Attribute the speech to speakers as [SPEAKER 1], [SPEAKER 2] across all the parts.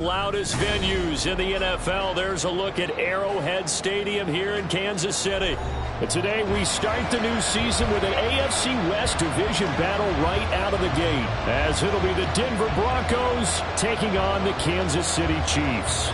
[SPEAKER 1] Loudest venues in the NFL. There's a look at Arrowhead Stadium here in Kansas City. And today we start the new season with an AFC West division battle right out of the gate, as it'll be the Denver Broncos taking on the Kansas City Chiefs.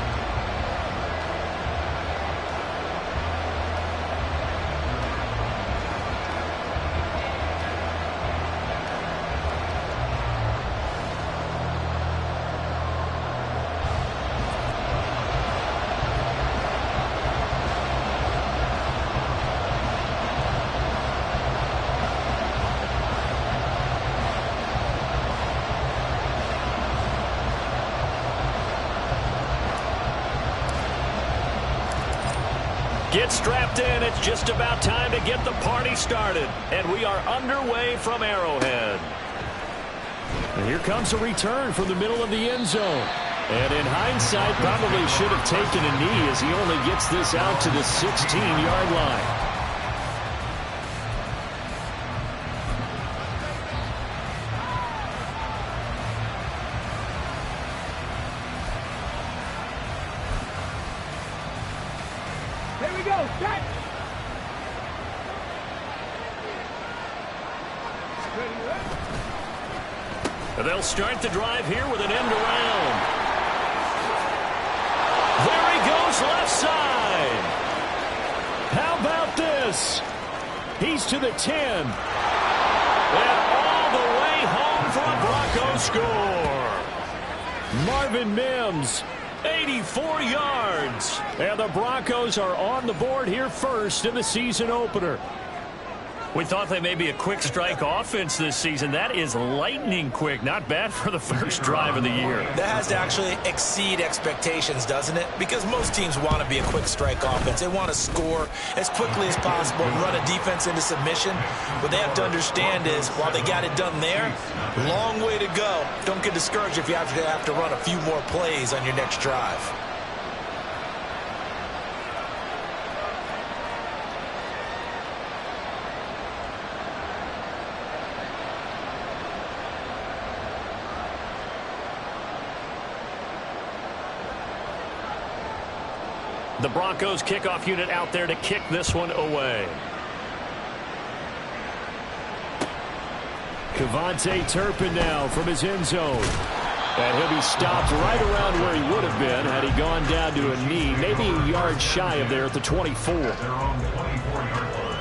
[SPEAKER 1] Get strapped in. It's just about time to get the party started. And we are underway from Arrowhead. And here comes a return from the middle of the end zone. And in hindsight, probably should have taken a knee as he only gets this out to the 16-yard line. They'll start the drive here with an end around. There he goes left side. How about this? He's to the 10. And all the way home for a Bronco score. Marvin Mims, 84 yards. And the Broncos are on the board here first in the season opener. We thought they may be a quick strike offense this season. That is lightning quick. Not bad for the first drive of the year.
[SPEAKER 2] That has to actually exceed expectations, doesn't it? Because most teams want to be a quick strike offense. They want to score as quickly as possible and run a defense into submission. What they have to understand is, while they got it done there, long way to go. Don't get discouraged if you have to run a few more plays on your next drive.
[SPEAKER 1] The Broncos kickoff unit out there to kick this one away. Kevontae Turpin now from his end zone. And he'll be stopped right around where he would have been had he gone down to a knee, maybe a yard shy of there at the 24.
[SPEAKER 3] They're on the 24-yard line.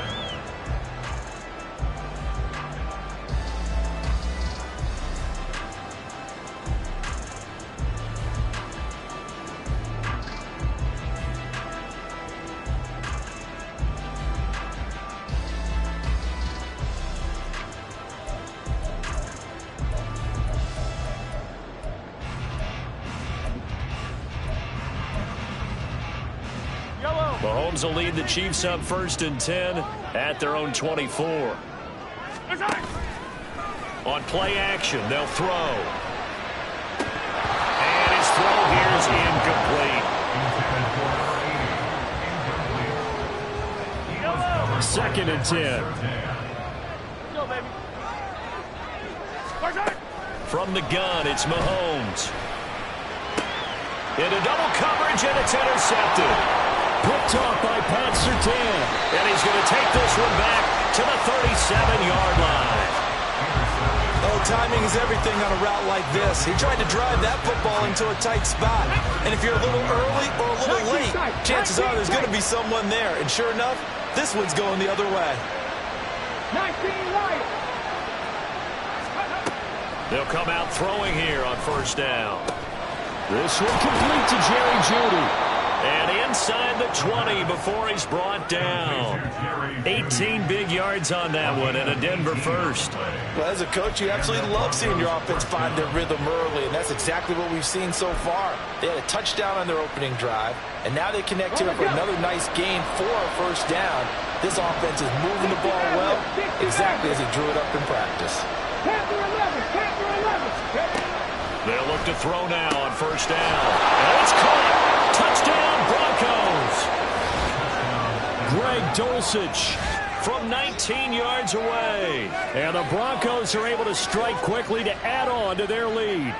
[SPEAKER 1] Mahomes will lead the Chiefs up 1st and 10 at their own 24. On play action, they'll throw. And his throw here is incomplete. 2nd and 10. From the gun, it's Mahomes. Into double coverage, and it's intercepted. Picked off by Pat Surtain. And he's going to take this one back to the 37-yard line.
[SPEAKER 2] Oh, timing is everything on a route like this. He tried to drive that football into a tight spot. And if you're a little early or a little late, chances are there's going to be someone there. And sure enough, this one's going the other way.
[SPEAKER 3] 19 right.
[SPEAKER 1] They'll come out throwing here on 1st down. This one complete to Jerry Jeudy. And inside the 20 before he's brought down. 18 big yards on that one and a Denver first.
[SPEAKER 2] Well, as a coach, you absolutely love seeing your offense find their rhythm early, and that's exactly what we've seen so far. They had a touchdown on their opening drive, and now they connect here for another nice gain for a 1st down. This offense is moving the ball well, exactly as he drew it up in practice.
[SPEAKER 3] Panther 11.
[SPEAKER 1] They'll look to throw now on 1st down. And it's caught. Touchdown, Broncos. Greg Dulcich from 19 yards away. And the Broncos are able to strike quickly to add on to their lead.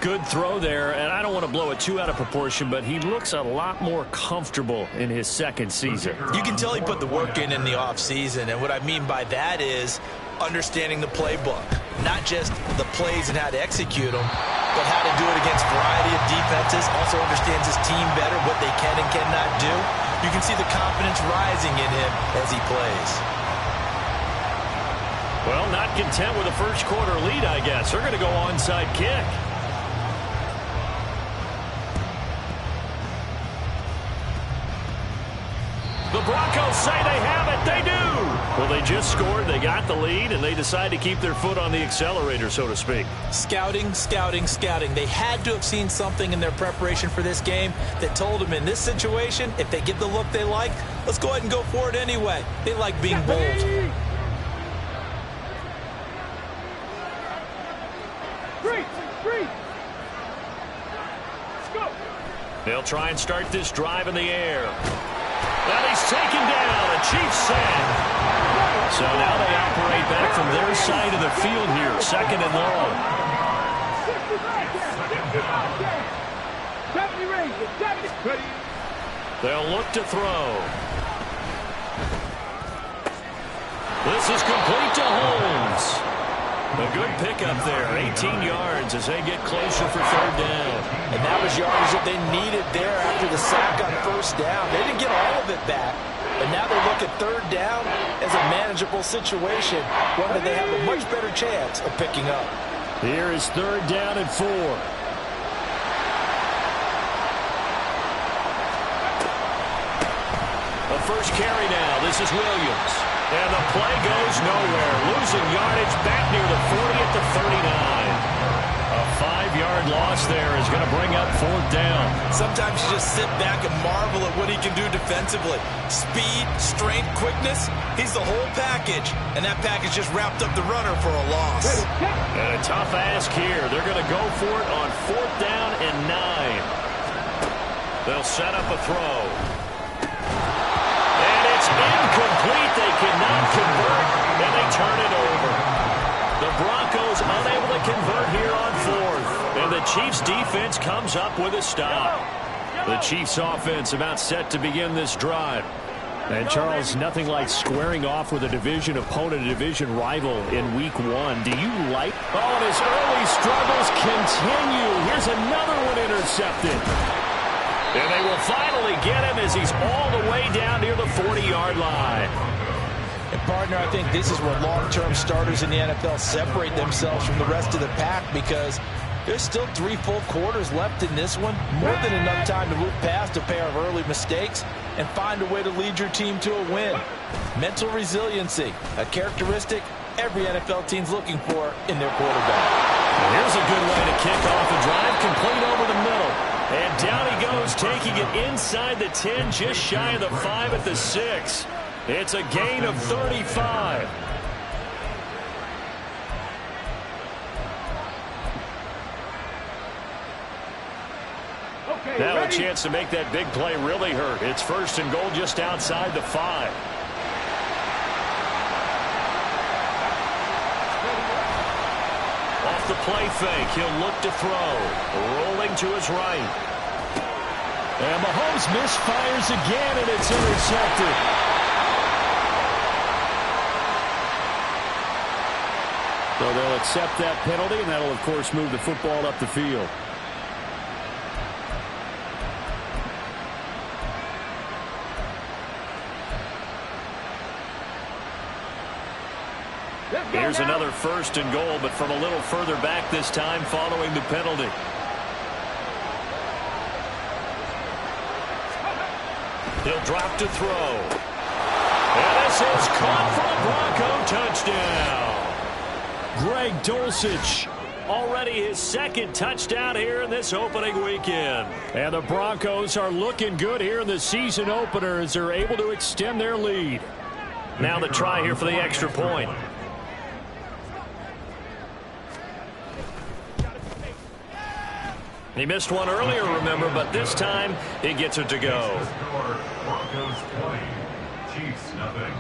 [SPEAKER 1] good throw there, and I don't want to blow it too out of proportion, but he looks a lot more comfortable in his second season.
[SPEAKER 2] You can tell he put the work in the offseason, and what I mean by that is understanding the playbook. Not just the plays and how to execute them, but how to do it against a variety of defenses. Also understands his team better, what they can and cannot do. You can see the confidence rising in him as he plays.
[SPEAKER 1] Well, not content with a first quarter lead, I guess. They're going to go onside kick. The Broncos say they have it. They do. Well, they just scored. They got the lead, and they decide to keep their foot on the accelerator, so to speak.
[SPEAKER 2] Scouting, scouting, scouting. They had to have seen something in their preparation for this game that told them in this situation, if they get the look they like, let's go ahead and go for it anyway. They like being bold.
[SPEAKER 1] They'll try and start this drive in the air. And he's taken down. A Chiefs sack. So now they operate back from their side of the field here. Second and long. They'll look to throw. This is complete to Holmes. A good pickup there. 18 yards as they get closer for third down.
[SPEAKER 2] And that was yardage that they needed there after the sack on first down. They didn't get all of it back. But now they look at third down as a manageable situation, one that they have a much better chance of picking up.
[SPEAKER 1] Here is third down and 4. The first carry now. This is Williams. And the play goes nowhere. Losing yardage back near the 40 at the 39. A 5-yard loss there is going to bring up fourth down.
[SPEAKER 2] Sometimes you just sit back and marvel at what he can do defensively. Speed, strength, quickness, he's the whole package. And that package just wrapped up the runner for a loss.
[SPEAKER 1] And a tough ask here. They're going to go for it on fourth down and 9. They'll set up a throw. And it's incomplete. They cannot convert, and they turn it over. The Broncos unable to convert here on fourth. And the Chiefs defense comes up with a stop. The Chiefs offense about set to begin this drive. And Charles, nothing like squaring off with a division opponent, a division rival in week 1. Do you like? Oh, and his early struggles continue. Here's another one intercepted. And they will finally get him as he's all the way down near the 40-yard line.
[SPEAKER 2] And partner, I think this is where long-term starters in the NFL separate themselves from the rest of the pack, because there's still 3 full quarters left in this one. More than enough time to move past a pair of early mistakes and find a way to lead your team to a win. Mental resiliency, a characteristic every NFL team's looking for in their quarterback.
[SPEAKER 1] Well, here's a good way to kick off a drive, complete over the middle. And down he goes, taking it inside the 10, just shy of the 5 at the 6. It's a gain of 35. Now a chance to make that big play really hurt. It's first and goal just outside the 5. Off the play fake, he'll look to throw. Rolling to his right. And Mahomes misfires again, and it's intercepted. So they'll accept that penalty, and that'll, of course, move the football up the field. Here's another first and goal, but from a little further back this time following the penalty. He'll drop to throw. And this is caught for the Bronco touchdown. Greg Dulcich, already his second touchdown here in this opening weekend. And the Broncos are looking good here in the season opener as they're able to extend their lead. Now the try here for the extra point. He missed one earlier, remember, but this time he gets it to go.
[SPEAKER 3] Broncos 20, Chiefs nothing.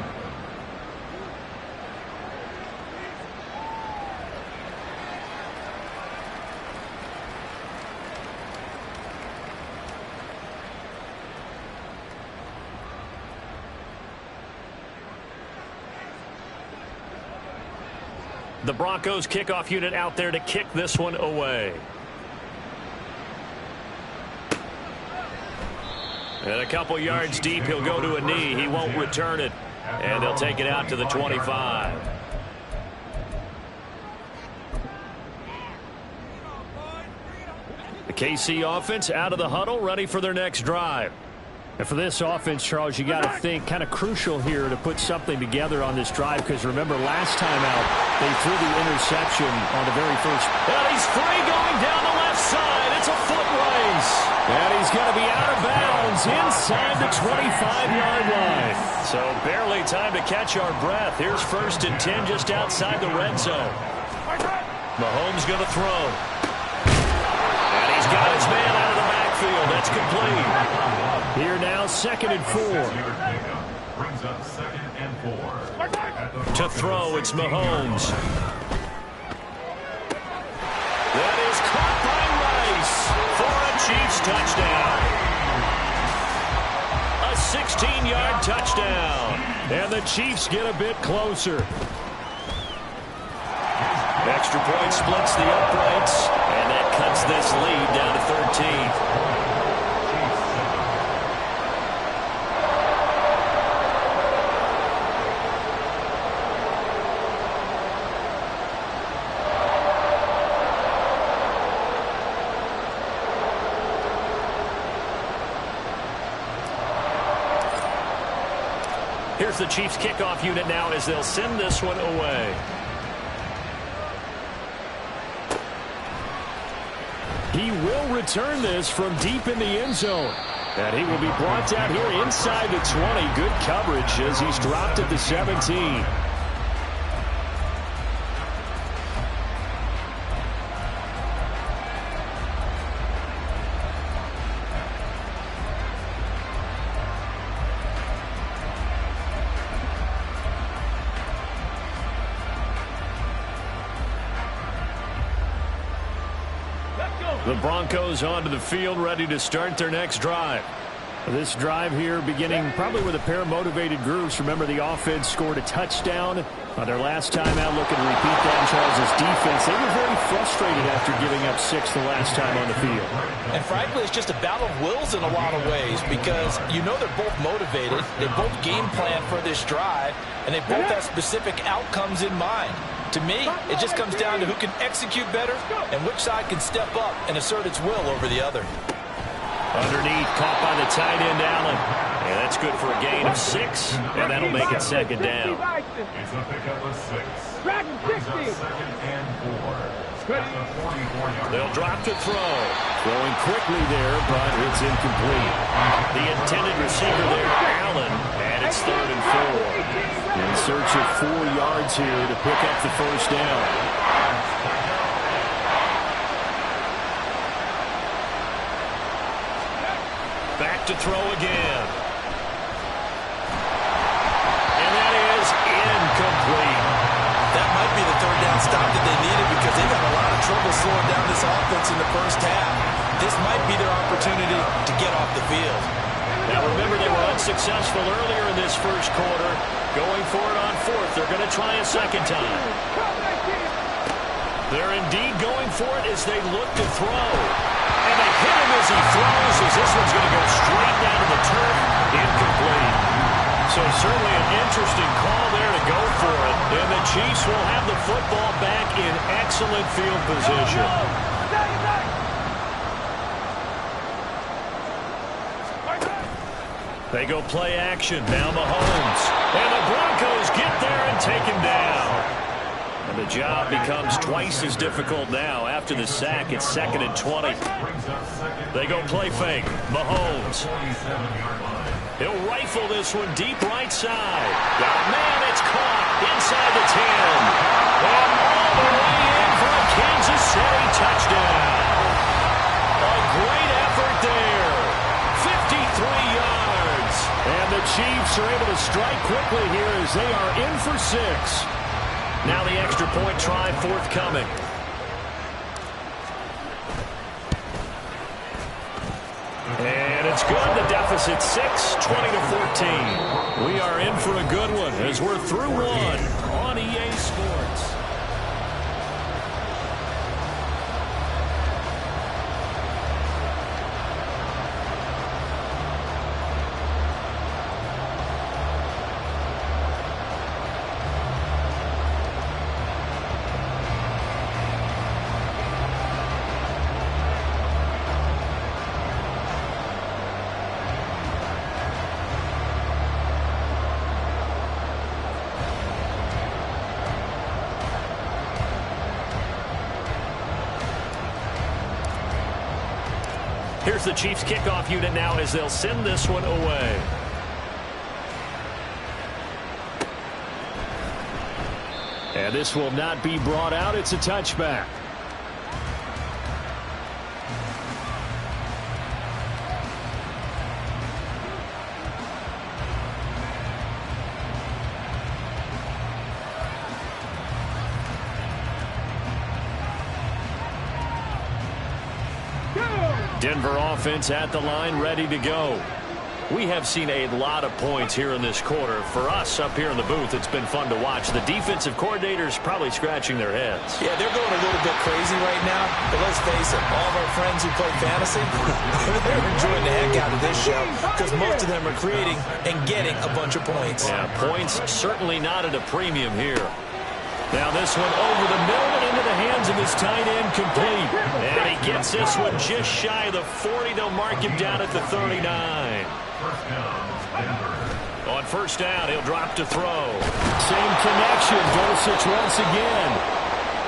[SPEAKER 1] The Broncos kickoff unit out there to kick this one away. And a couple yards deep, he'll go to a knee. He won't return it. And they'll take it out to the 25. The KC offense out of the huddle, ready for their next drive. And for this offense, Charles, you got to think kind of crucial here to put something together on this drive, because remember last time out they threw the interception on the very first. And he's free going down the left side. It's a foot race. And he's going to be out of bounds inside the 25-yard line. So barely time to catch our breath. Here's 1st and 10 just outside the red zone. Mahomes going to throw. And he's got his man out of the backfield. That's complete. Here now, 2nd and 4.
[SPEAKER 3] Brings up 2nd and 4.
[SPEAKER 1] To throw, it's Mahomes. That is caught by Rice for a Chiefs touchdown. A 16-yard touchdown. And the Chiefs get a bit closer. Extra point splits the uprights, and that cuts this lead down to 13. Here's the Chiefs kickoff unit now as they'll send this one away. He will return this from deep in the end zone. And he will be brought down here inside the 20. Good coverage as he's dropped at the 17. The Broncos onto the field, ready to start their next drive. This drive here beginning probably with a pair of motivated groups. Remember, the offense scored a touchdown on their last time out. Looking to repeat that. Charles' defense, they were very frustrated after giving up 6 the last time on the field.
[SPEAKER 2] And frankly, it's just a battle of wills in a lot of ways, because you know they're both motivated. They both game plan for this drive, and they both have specific outcomes in mind. To me, it just comes down to who can execute better and which side can step up and assert its will over the other.
[SPEAKER 1] Underneath, caught by the tight end, Allen. And that's good for a gain of 6, and that'll make it 2nd down.
[SPEAKER 3] It's a pickup of 6. Brings up 2nd and 4. That's a 44-yard.
[SPEAKER 1] They'll drop to throw. Throwing quickly there, but it's incomplete. The intended receiver there, Allen, and it's 3rd and 4. In search of 4 yards here to pick up the 1st down. Back to throw again. And that is incomplete.
[SPEAKER 2] That might be the 3rd down stop that they needed, because they got a lot of trouble slowing down this offense in the first half. This might be their opportunity to get off the field.
[SPEAKER 1] Now remember, they were unsuccessful earlier in this first quarter. Going for it on 4th. They're going to try a 2nd time. They're indeed going for it as they look to throw. And they hit him as he throws, as this one's going to go straight down to the turf. Incomplete. So certainly an interesting call there to go for it. And the Chiefs will have the football back in excellent field position. They go play action. Now Mahomes. And the Broncos get there and take him down. And the job becomes twice as difficult now. After the sack, it's 2nd and 20. They go play fake. Mahomes. He'll rifle this one deep right side. Oh, man, it's caught inside the 10. And all the way in for a Kansas City touchdown. A great effort there. 53 yards. And the Chiefs are able to strike quickly here as they are in for 6. Now the extra point try forthcoming. And it's good. The deficit 6, 20-14. We are in for a good one as we're through 1 on EA Sports. Here's the Chiefs kickoff unit now as they'll send this one away. And this will not be brought out. It's a touchback. Denver offense at the line, ready to go. We have seen a lot of points here in this quarter. For us up here in the booth, it's been fun to watch. The defensive coordinators probably scratching their heads.
[SPEAKER 2] Yeah, they're going a little bit crazy right now. But let's face it, all of our friends who play fantasy, they're enjoying the heck out of this show because most of them are creating and getting a bunch of points.
[SPEAKER 1] Yeah, points certainly not at a premium here. Now this one over the middle and into the hands of his tight end, complete. And he gets this one just shy of the 40. They'll mark him down at the 39. On first down, he'll drop to throw. Same connection. Dulcich once again.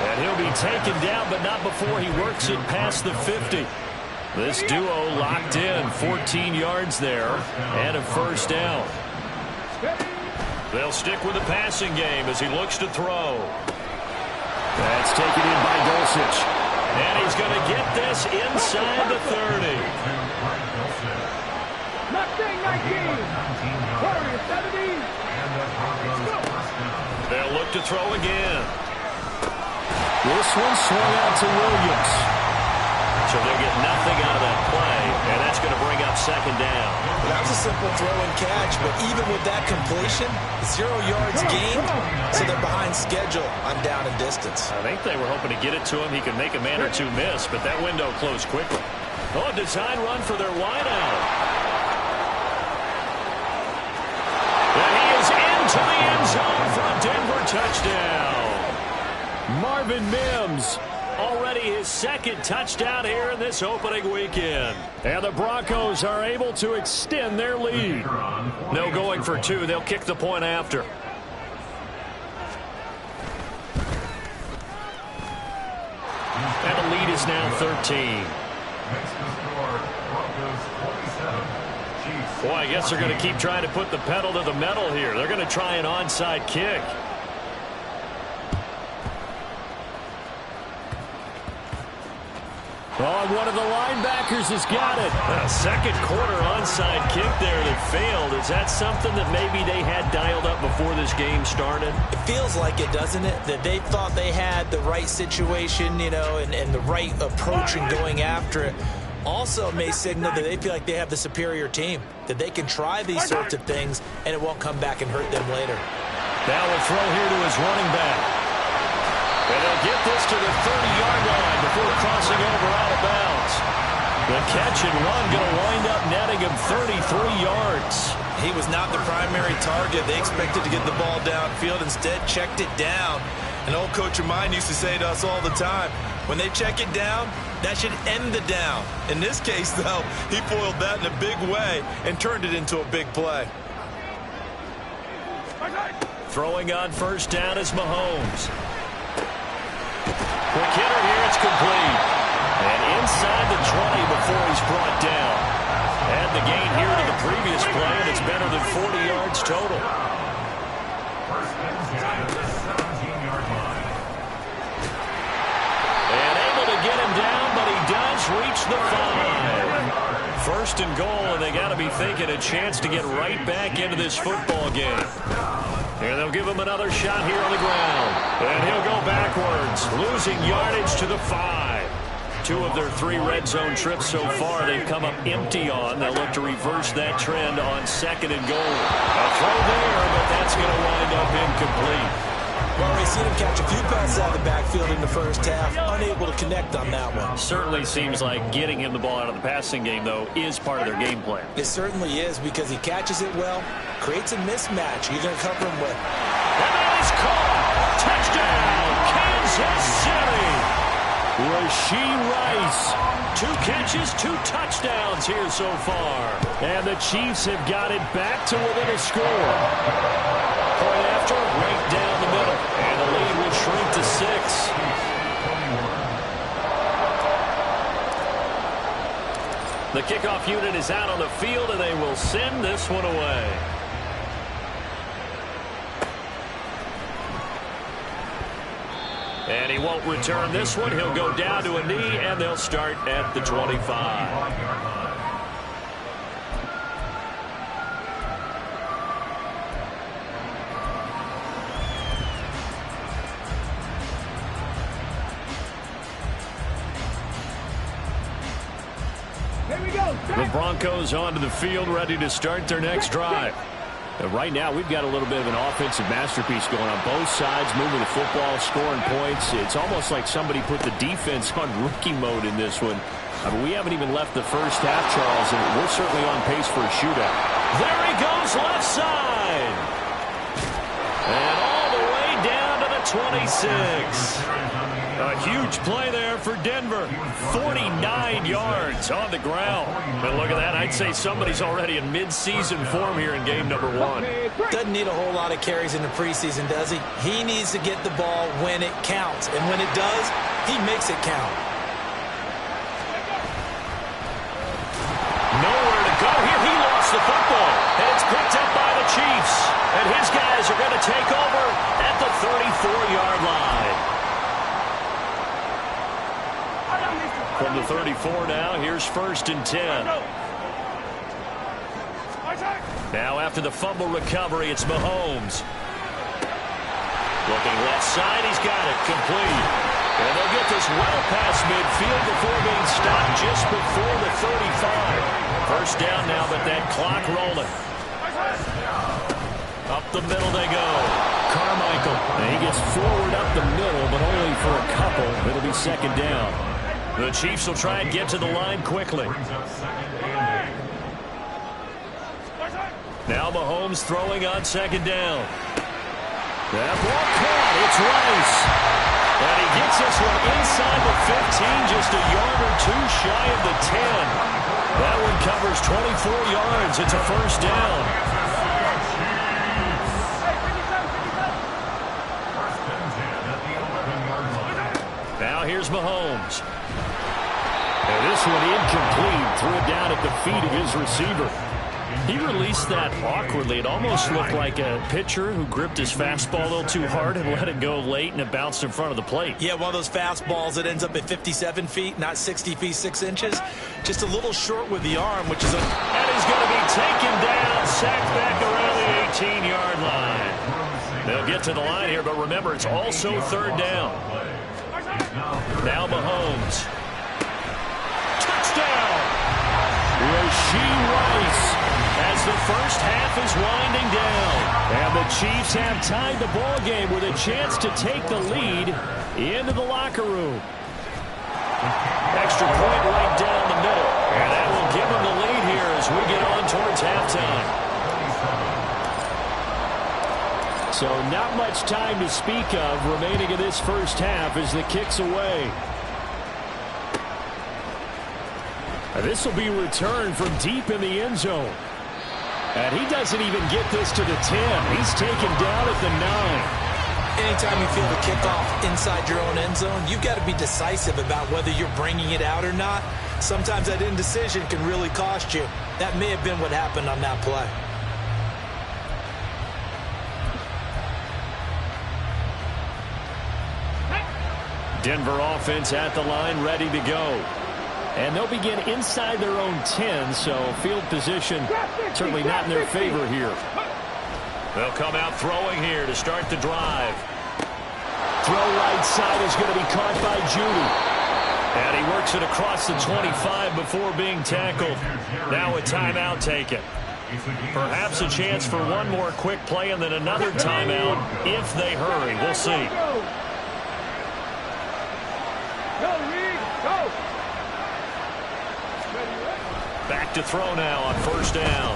[SPEAKER 1] And he'll be taken down, but not before he works it past the 50. This duo locked in. 14 yards there and a first down. They'll stick with the passing game as he looks to throw. That's taken in by Dulcich. And he's going to get this inside the 30. They'll look to throw again. This one swung out to Williams. So they'll get nothing out of that play, and that's going to bring up second down.
[SPEAKER 2] Well, that was a simple throw and catch, but even with that completion, 0 yards gained, so they're behind schedule on down and distance.
[SPEAKER 1] I think they were hoping to get it to him. He could make a man or two miss, but that window closed quickly. Oh, a design run for their wideout. And he is into the end zone for a Denver touchdown. Marvin Mims. Already his second touchdown here in this opening weekend. And the Broncos are able to extend their lead. No going for two. They'll kick the point after. And the lead is now 13. Boy, I guess they're going to keep trying to put the pedal to the metal here. They're going to try an onside kick. Oh, one of the linebackers has got it. A second quarter onside kick there that failed. Is that something that maybe they had dialed up before this game started?
[SPEAKER 2] It feels like it, doesn't it? That they thought they had the right situation, you know, and the right approach in going after it. Also may signal that they feel like they have the superior team, that they can try these sorts of things and it won't come back and hurt them later.
[SPEAKER 1] Now a throw here to his running back. And they'll get this to the 30-yard line before crossing over out of bounds. The catch and run going to wind up netting him 33 yards.
[SPEAKER 2] He was not the primary target. They expected to get the ball downfield. Instead, checked it down. An old coach of mine used to say to us all the time, when they check it down, that should end the down. In this case, though, he foiled that in a big way and turned it into a big play.
[SPEAKER 1] Throwing on first down is Mahomes. Quick hitter here, it's complete. And inside the 20 before he's brought down. Add the gain here to the previous play, and it's better than 40 yards total. And able to get him down, but he does reach the 5. First and goal, and they got to be thinking a chance to get right back into this football game. And they'll give him another shot here on the ground. And he'll go backwards, losing yardage to the 5. 2 of their 3 red zone trips so far they've come up empty on. They'll look to reverse that trend on second and goal. A throw there, but that's going to wind up incomplete.
[SPEAKER 2] Well, we've seen him catch a few passes out of the backfield in the first half, unable to connect on that one.
[SPEAKER 1] Certainly seems like getting him the ball out of the passing game, though, is part of their game plan.
[SPEAKER 2] It certainly is because he catches it well, creates a mismatch. You're going to cover him with.
[SPEAKER 1] And that is caught. Touchdown, Kansas City. Rashee Rice. 2 catches, 2 touchdowns here so far. And the Chiefs have got it back to within a score. Point after, right down the middle. And the lead will shrink to 6. The kickoff unit is out on the field, and they will send this one away. And he won't return this one. He'll go down to a knee, and they'll start at the 25. The Broncos onto the field, ready to start their next drive. Right now, we've got a little bit of an offensive masterpiece going on both sides, moving the football, scoring points. It's almost like somebody put the defense on rookie mode in this one. I mean, we haven't even left the first half, Charles, and we're certainly on pace for a shootout. There he goes, left side. And all the way down to the 26. A huge play there for Denver. 49 yards on the ground. And look at that. I'd say somebody's already in mid-season form here in game number 1.
[SPEAKER 2] Doesn't need a whole lot of carries in the preseason, does he? He needs to get the ball when it counts. And when it does, he makes it count.
[SPEAKER 1] Nowhere to go here. He lost the football. And it's picked up by the Chiefs. And his guys are going to take over at the 34-yard line. From the 34 now, here's 1st and 10. Now after the fumble recovery, it's Mahomes. Looking left side, he's got it, complete. And they'll get this well past midfield before being stopped just before the 35. First down now, but that clock rolling. Up the middle they go. Carmichael. And he gets forward up the middle, but only for a couple. It'll be 2nd down. The Chiefs will try and get to the line quickly. Now Mahomes throwing on 2nd down. That ball caught. It's Rice. And he gets this one inside the 15, just a yard or two shy of the 10. That one covers 24 yards. It's a 1st down. Now here's Mahomes. And this one incomplete. Threw it down at the feet of his receiver. He released that awkwardly. It almost looked like a pitcher who gripped his fastball a little too hard and let it go late, and it bounced in front of the plate.
[SPEAKER 2] Yeah, one of those fastballs that ends up at 57 feet, not 60 feet, 6 inches. Just a little short with the arm, which is a...
[SPEAKER 1] And he's going to be taken down, sacked back around the 18-yard line. They'll get to the line here, but remember, it's also 3rd down. Now Mahomes. Touchdown! Rashee Rice as the first half is winding down. And the Chiefs have tied the ball game with a chance to take the lead into the locker room. Extra point right down the middle. And that will give them the lead here as we get on towards halftime. So not much time to speak of remaining in this first half as the kick's away. This will be returned from deep in the end zone. And he doesn't even get this to the 10. He's taken down at the 9.
[SPEAKER 2] Anytime you feel the kickoff inside your own end zone, you've got to be decisive about whether you're bringing it out or not. Sometimes that indecision can really cost you. That may have been what happened on that play.
[SPEAKER 1] Denver offense at the line, ready to go. And they'll begin inside their own 10, so field position certainly not in their favor here. They'll come out throwing here to start the drive. Throw right side is going to be caught by Judy. And he works it across the 25 before being tackled. Now a timeout taken. Perhaps a chance for one more quick play and then another timeout if they hurry. We'll see. Back to throw now on 1st down.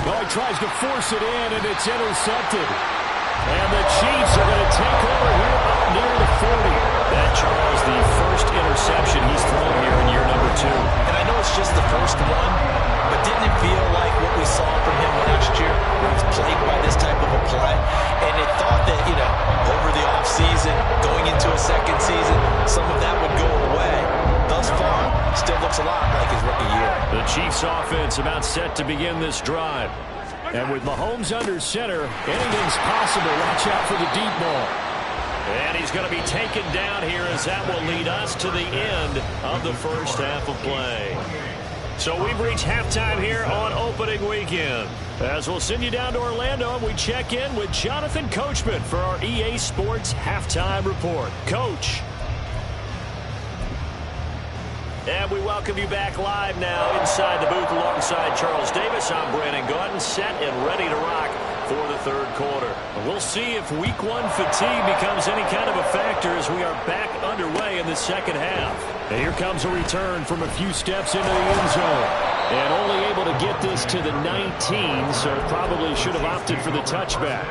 [SPEAKER 1] Oh, he tries to force it in, and it's intercepted. And the Chiefs are going to take over here up near the 40. That, Charles, the first interception he's thrown here in year number 2.
[SPEAKER 2] And I know it's just the first one, but didn't it feel like what we saw from him last year when he was plagued by this type of a play? And it thought that, you know, over the offseason, going into a second season, some of that would go away. Thus far,
[SPEAKER 1] this offense about set to begin this drive. And with Mahomes under center, anything's possible. Watch out for the deep ball. And he's going to be taken down here as that will lead us to the end of the first half of play. So we've reached halftime here on opening weekend. As we'll send you down to Orlando, and we check in with Jonathan Coachman for our EA Sports Halftime Report. Coach. And we welcome you back live now inside the booth alongside Charles Davis. I'm Brandon Gaudin, set and ready to rock for the third quarter. We'll see if week one fatigue becomes any kind of a factor as we are back underway in the second half. And here comes a return from a few steps into the end zone. And only able to get this to the 19, so probably should have opted for the touchback.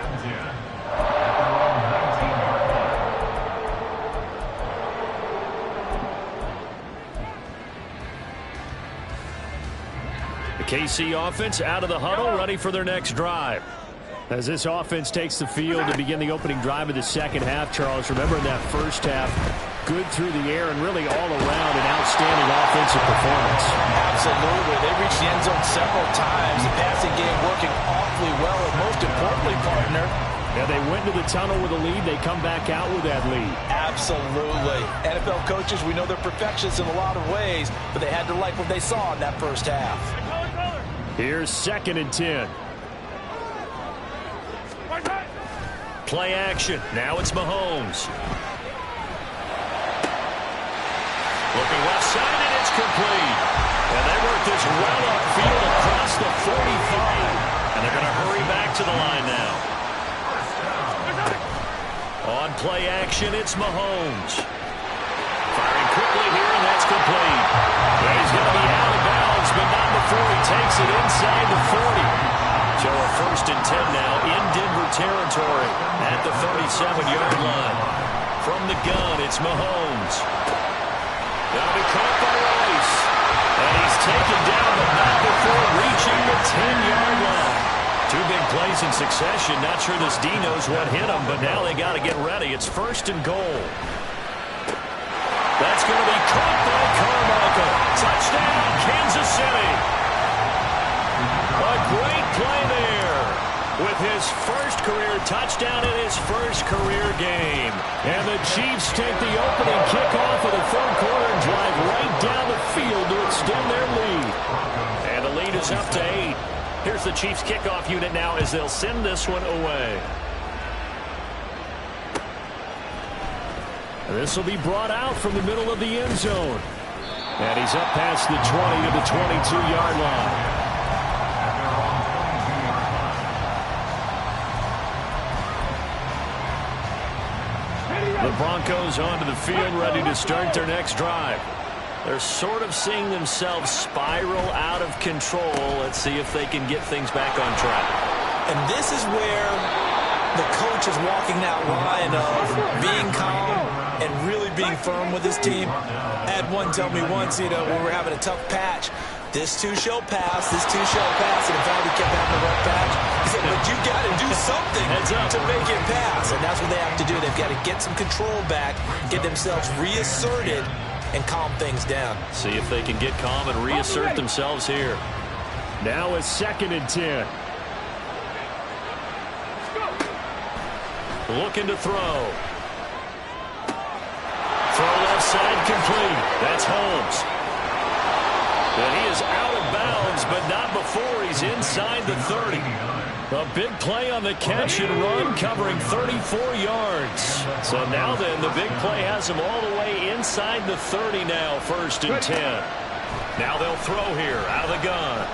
[SPEAKER 1] The KC offense out of the huddle, ready for their next drive. As this offense takes the field to begin the opening drive of the second half, Charles, remember in that first half, good through the air and really all around an outstanding offensive performance.
[SPEAKER 2] Absolutely. They reached the end zone several times. The passing game working awfully well, and most importantly, partner,
[SPEAKER 1] yeah, they went to the tunnel with a lead. They come back out with that lead.
[SPEAKER 2] Absolutely. NFL coaches, we know they're perfectionists in a lot of ways, but they had to like what they saw in that first half.
[SPEAKER 1] Here's 2nd and 10. Play action. Now it's Mahomes. Looking left side, and it's complete. And they work this well upfield across the 45. And they're going to hurry back to the line now. On play action, it's Mahomes. Firing quickly here, and that's complete. And he's going to be out of bounds, but not before he takes it inside the 40. So a 1st and 10 now in Denver territory at the 37-yard line. From the gun, it's Mahomes. Now be caught by Rice. And he's taken down, but not before reaching the 10-yard line. 2 big plays in succession. Not sure this D knows what hit him, but now they got to get ready. It's 1st and goal. That's going to be caught by Carmichael. Touchdown, Kansas City. A great play there with his first career touchdown in his first career game. And the Chiefs take the opening kickoff of the third quarter and drive right down the field to extend their lead. And the lead is up to 8. Here's the Chiefs kickoff unit now as they'll send this one away. And this will be brought out from the middle of the end zone. And he's up past the 20 to the 22-yard line. The Broncos onto the field, ready to start their next drive. They're sort of seeing themselves spiral out of control. Let's see if they can get things back on track.
[SPEAKER 2] And this is where the coach is walking that line of being calm and really being firm with his team. I had one tell me once, when we're having a tough patch, this too shall pass, this too shall pass, and in fact he kept having a rough patch. He said, but you got to do something to make it pass, and that's what they have to do. They've got to get some control back, get themselves reasserted, and calm things down.
[SPEAKER 1] See if they can get calm and reassert themselves here. Now it's 2nd and 10. Looking to throw. Throw left side complete. That's Holmes. And he is out of bounds, but not before he's inside the 30. A big play on the catch and run, covering 34 yards. So now then, the big play has him all the way inside the 30 now, 1st and 10. Now they'll throw here, out of the gun.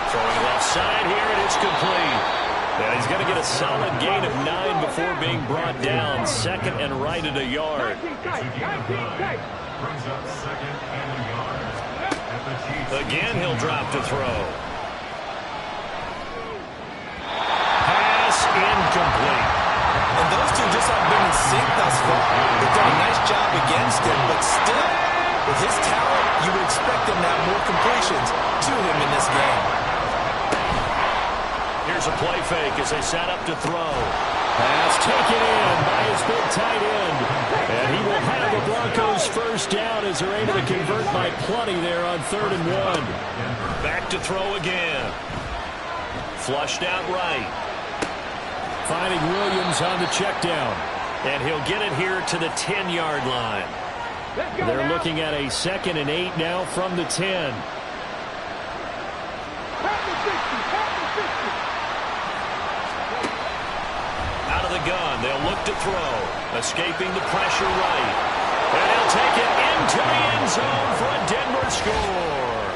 [SPEAKER 1] Throwing left side here, and it's complete. And he's going to get a solid gain of 9 before being brought down. 2nd and right at a yard.
[SPEAKER 3] Brings up 2nd and a yard.
[SPEAKER 1] Again, he'll drop to throw. Pass incomplete.
[SPEAKER 2] And those two just have been in sync thus far. They've done a nice job against him, but still, with his talent, you would expect them to have more completions to him in this game.
[SPEAKER 1] Here's a play fake as they set up to throw. Pass taken in by his big tight end. And he will have the Broncos' first first down as they're able to convert by plenty there on 3rd and 1. Back to throw again. Flushed out right. Finding Williams on the check down. And he'll get it here to the 10-yard line. They're looking at a 2nd and 8 now from the 10. Out of the gun, they'll look to throw. Escaping the pressure right. And he'll take it into the end zone for a Denver score.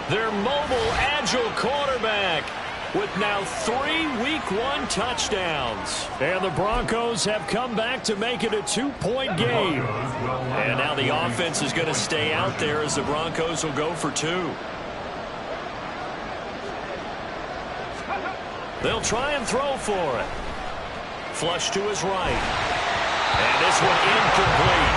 [SPEAKER 1] Their mobile, agile quarterback with now 3 Week 1 touchdowns. And the Broncos have come back to make it a 2-point game. And now the offense is going to stay out there as the Broncos will go for 2. They'll try and throw for it. Flush to his right. And this one incomplete.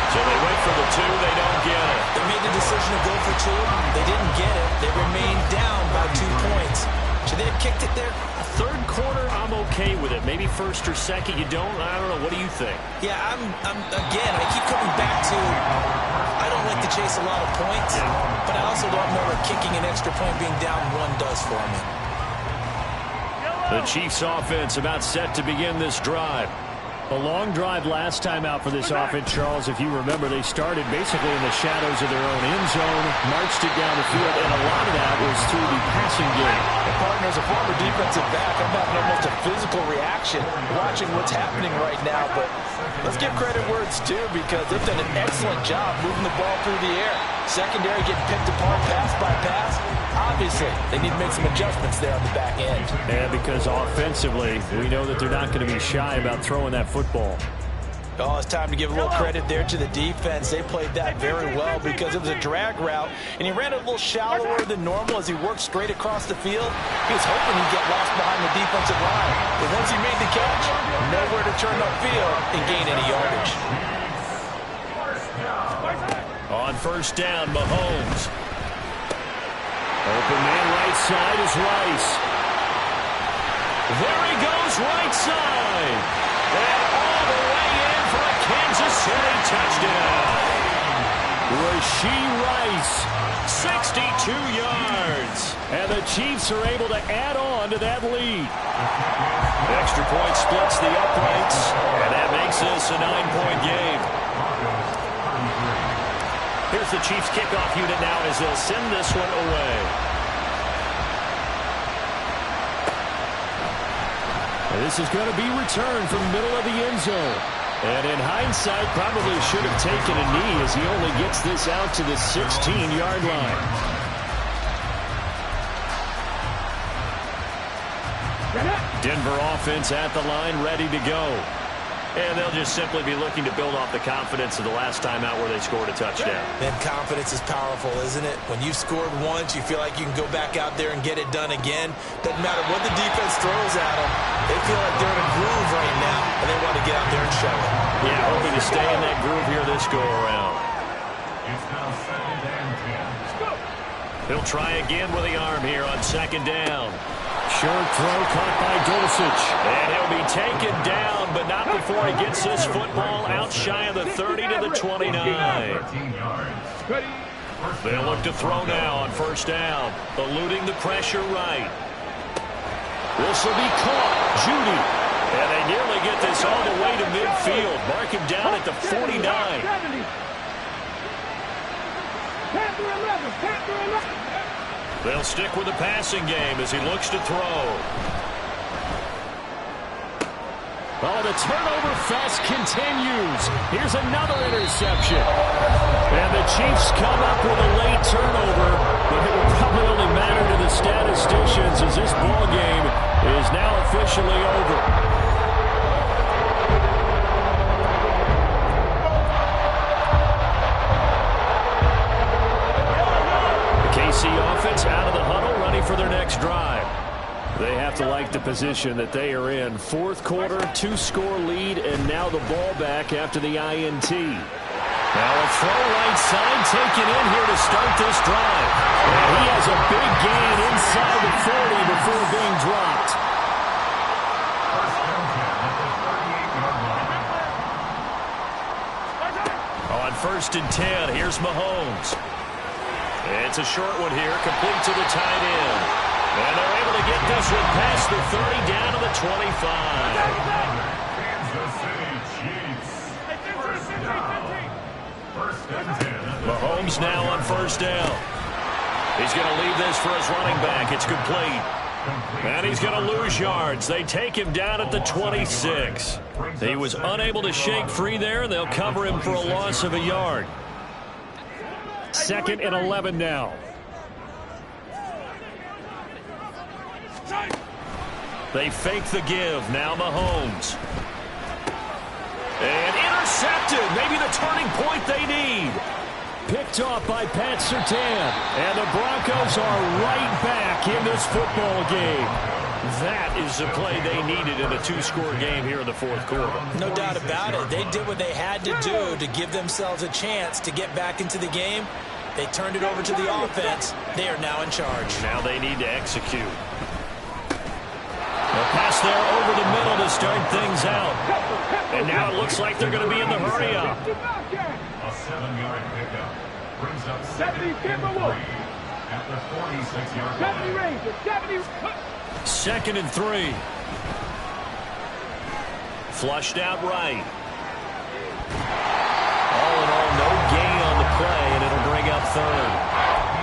[SPEAKER 1] So they wait for the 2. They don't get it.
[SPEAKER 2] They made the decision to go for 2. They didn't get it. They remained down by 2 points. Should they have kicked it there?
[SPEAKER 1] Third quarter, I'm okay with it. Maybe first or second, you don't. I don't know. What do you think?
[SPEAKER 2] Yeah, again, I keep coming back to I don't like to chase a lot of points, but I also don't know what kicking an extra point being down 1 does for me.
[SPEAKER 1] The Chiefs offense about set to begin this drive. A long drive last time out for this offense, Charles. If you remember, they started basically in the shadows of their own end zone, marched it down the field, and a lot of that was through the passing game.
[SPEAKER 4] And partner, as a former defensive back, I'm having almost a physical reaction watching what's happening right now. But let's give credit where it's due, because they've done an excellent job moving the ball through the air. Secondary getting picked apart pass by pass. Obviously, they need to make some adjustments there on the back end.
[SPEAKER 1] And because offensively, we know that they're not going to be shy about throwing that football.
[SPEAKER 4] Oh, it's time to give a little credit there to the defense. They played that very well because it was a drag route, and he ran it a little shallower than normal as he worked straight across the field. He was hoping he'd get lost behind the defensive line. But once he made the catch, nowhere to turn upfield and gain any yardage.
[SPEAKER 1] On first down, Mahomes. Open man right side is Rice. There he goes right side. And all the way in for a Kansas City touchdown. Rashee Rice, 62 yards. And the Chiefs are able to add on to that lead. Extra point splits the uprights, and that makes this a 9-point game. Here's the Chiefs kickoff unit now as they'll send this one away. And this is going to be returned from the middle of the end zone. And in hindsight, probably should have taken a knee as he only gets this out to the 16-yard line. Denver offense at the line, ready to go. And they'll just simply be looking to build off the confidence of the last time out where they scored a touchdown.
[SPEAKER 2] And confidence is powerful, isn't it? When you've scored once, you feel like you can go back out there and get it done again. Doesn't matter what the defense throws at them. They feel like they're in a groove right now, and they want to get out there and show it.
[SPEAKER 1] Yeah, hoping to stay in that groove here this go-around.
[SPEAKER 3] It's now 2nd and 10.
[SPEAKER 1] He'll try again with the arm here on 2nd down. Short throw caught by Dulcich. And he'll be taken down, but not before he gets this football out shy of the 30 to the 29.
[SPEAKER 3] 13 yards.
[SPEAKER 1] They'll look to throw now on first down. Eluding the pressure right. This will be caught. Judy. And they nearly get this all the way to midfield. Mark him down at the 49. They'll stick with the passing game as he looks to throw. Oh, the turnover fest continues. Here's another interception. And the Chiefs come up with a late turnover, but it will probably only matter to the statisticians as this ball game is now officially over. KC offense out of the huddle, ready for their next drive. They have to like the position that they are in. Fourth quarter, 2-score lead, and now the ball back after the INT. Now a throw right side taken in here to start this drive. And he has a big gain inside the 40 before being dropped. 1st and 10. Here's Mahomes. It's a short one here, complete to the tight end. And they're able to get this one past the 30 down to the 25.
[SPEAKER 3] Kansas City Chiefs. First and 10.
[SPEAKER 1] Mahomes now on 1st down. He's going to leave this for his running back. It's complete. And he's going to lose yards. They take him down at the 26. He was unable to shake free there, and they'll cover him for a loss of a yard. 2nd and 11 now. They fake the give. Now Mahomes. And intercepted. Maybe the turning point they need. Picked off by Pat Surtain. And the Broncos are right back in this football game. That is the play they needed in a 2-score game here in the 4th quarter.
[SPEAKER 2] No doubt about it. They did what they had to do to give themselves a chance to get back into the game. They turned it over to the offense. They are now in charge.
[SPEAKER 1] Now they need to execute. A pass there over the middle to start things out. And now it looks like they're going to be in the hurry-up.
[SPEAKER 3] A 7-yard pickup brings up 2nd and 3 at the 46-yard line.
[SPEAKER 1] 2nd and 3. Flushed out right. All in all, no gain on the play, and it'll bring up 3rd.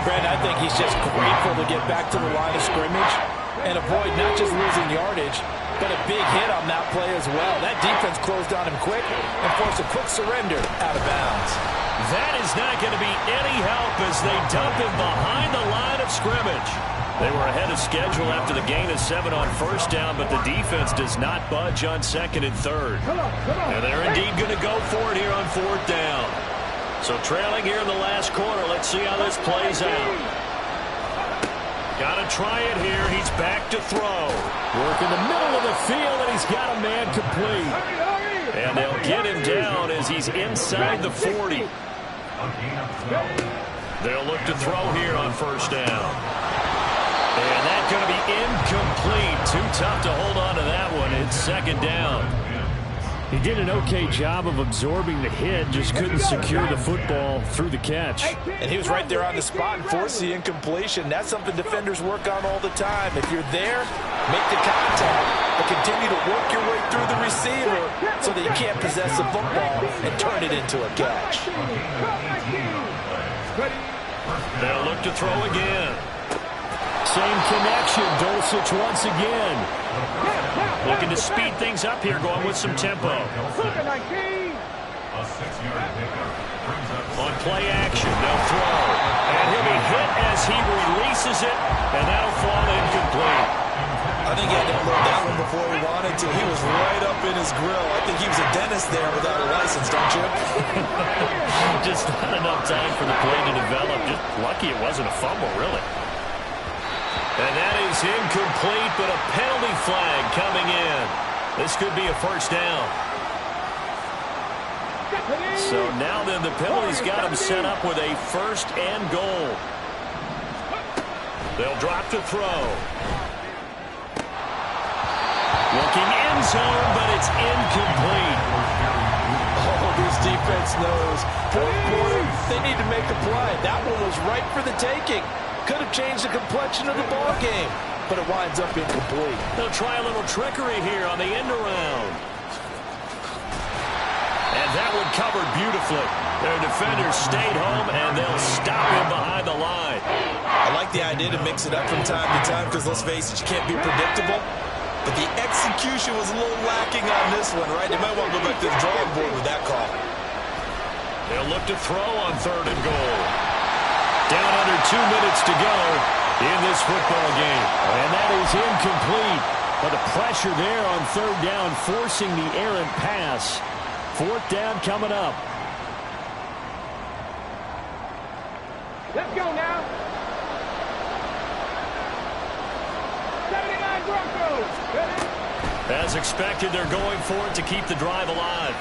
[SPEAKER 4] Brent, I think he's just grateful to get back to the line of scrimmage and avoid not just losing yardage, but a big hit on that play as well. That defense closed on him quick and forced a quick surrender out of bounds.
[SPEAKER 1] That is not going to be any help as they dump him behind the line of scrimmage. They were ahead of schedule after the gain of 7 on 1st down, but the defense does not budge on 2nd and 3rd. And they're indeed going to go for it here on 4th down. So trailing here in the last quarter, let's see how this plays out. Got to try it here. He's back to throw. Work in the middle of the field, and he's got a man complete. And they'll get him down as he's inside the 40. They'll look to throw here on 1st down. And that's going to be incomplete. Too tough to hold on to that one. It's 2nd down. He did an okay job of absorbing the hit, just couldn't secure the football through the catch.
[SPEAKER 4] And he was right there on the spot and forced the incompletion. That's something defenders work on all the time. If you're there, make the contact, but continue to work your way through the receiver so that you can't possess the football and turn it into a catch.
[SPEAKER 1] They'll look to throw again. Same connection. Dulcich once again. Looking to speed things up here, going with some tempo. On play action, they'll throw. And he'll be hit as he releases it, and that'll fall incomplete.
[SPEAKER 2] I think he had to unload that one before he wanted to. He was right up in his grill. I think he was a dentist there without a license, don't you?
[SPEAKER 1] Just not enough time for the play to develop. Just lucky it wasn't a fumble, really. And that is incomplete, but a penalty flag coming in. This could be a 1st down. So now then, the penalty's got him set up with a 1st and goal. They'll drop to throw. Looking end zone, but it's incomplete.
[SPEAKER 4] Oh, this defense knows. 4th quarter, they need to make a play. That one was right for the taking. Could have changed the complexion of the ball game, but it winds up incomplete.
[SPEAKER 1] They'll try a little trickery here on the end around. And that one covered beautifully. Their defenders stayed home, and they'll stop him behind the line.
[SPEAKER 2] I like the idea to mix it up from time to time because, let's face it, you can't be predictable. But the execution was a little lacking on this one, right? They might want to go back to the drawing board with that call.
[SPEAKER 1] They'll look to throw on 3rd and goal. Down under 2 minutes to go in this football game. And that is incomplete. But the pressure there on 3rd down, forcing the errant pass. 4th down coming up.
[SPEAKER 5] Let's go now. 79 Broncos.
[SPEAKER 1] As expected, they're going for it to keep the drive alive.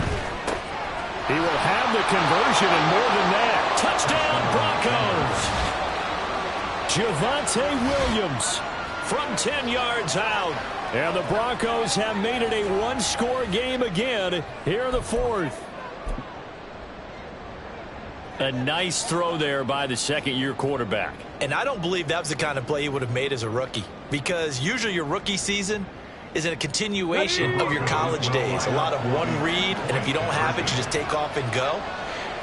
[SPEAKER 1] He will have the conversion and more than that. Touchdown, Broncos. Javonte Williams from 10 yards out. And the Broncos have made it a 1-score game again here in the 4th. A nice throw there by the second-year quarterback.
[SPEAKER 2] And I don't believe that was the kind of play he would have made as a rookie, because usually your rookie season is a continuation of your college days. A lot of one read, and if you don't have it, you just take off and go.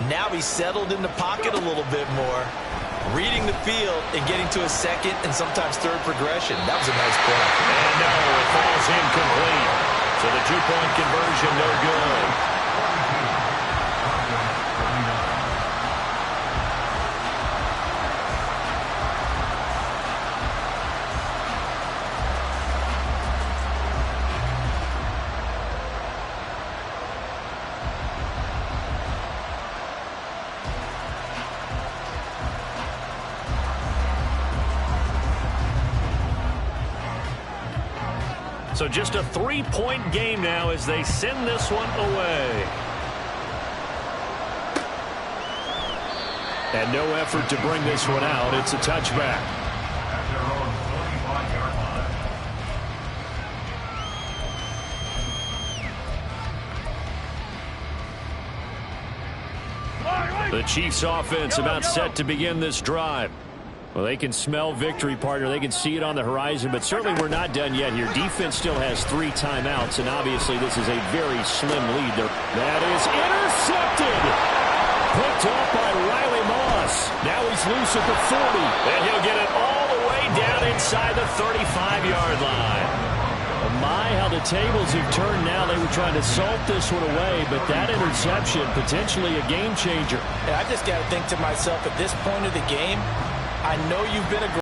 [SPEAKER 2] Now he's settled in the pocket a little bit more, reading the field and getting to a second and sometimes third progression. That was a nice play.
[SPEAKER 1] And no, it falls incomplete. So the two-point conversion, no good. So just a 3-point game now as they send this one away. And no effort to bring this one out. It's a touchback.
[SPEAKER 3] At their own 45-yard line.
[SPEAKER 1] The Chiefs offense about set to begin this drive. Well, they can smell victory, partner. They can see it on the horizon, but certainly we're not done yet here. Defense still has 3 timeouts, and obviously this is a very slim lead there. That is intercepted. Picked off by Riley Moss. Now he's loose at the 40, and he'll get it all the way down inside the 35-yard line. Oh my, how the tables have turned now. They were trying to salt this one away, but that interception, potentially a game changer.
[SPEAKER 2] And I just got to think to myself, at this point of the game, I know you've been aggressive.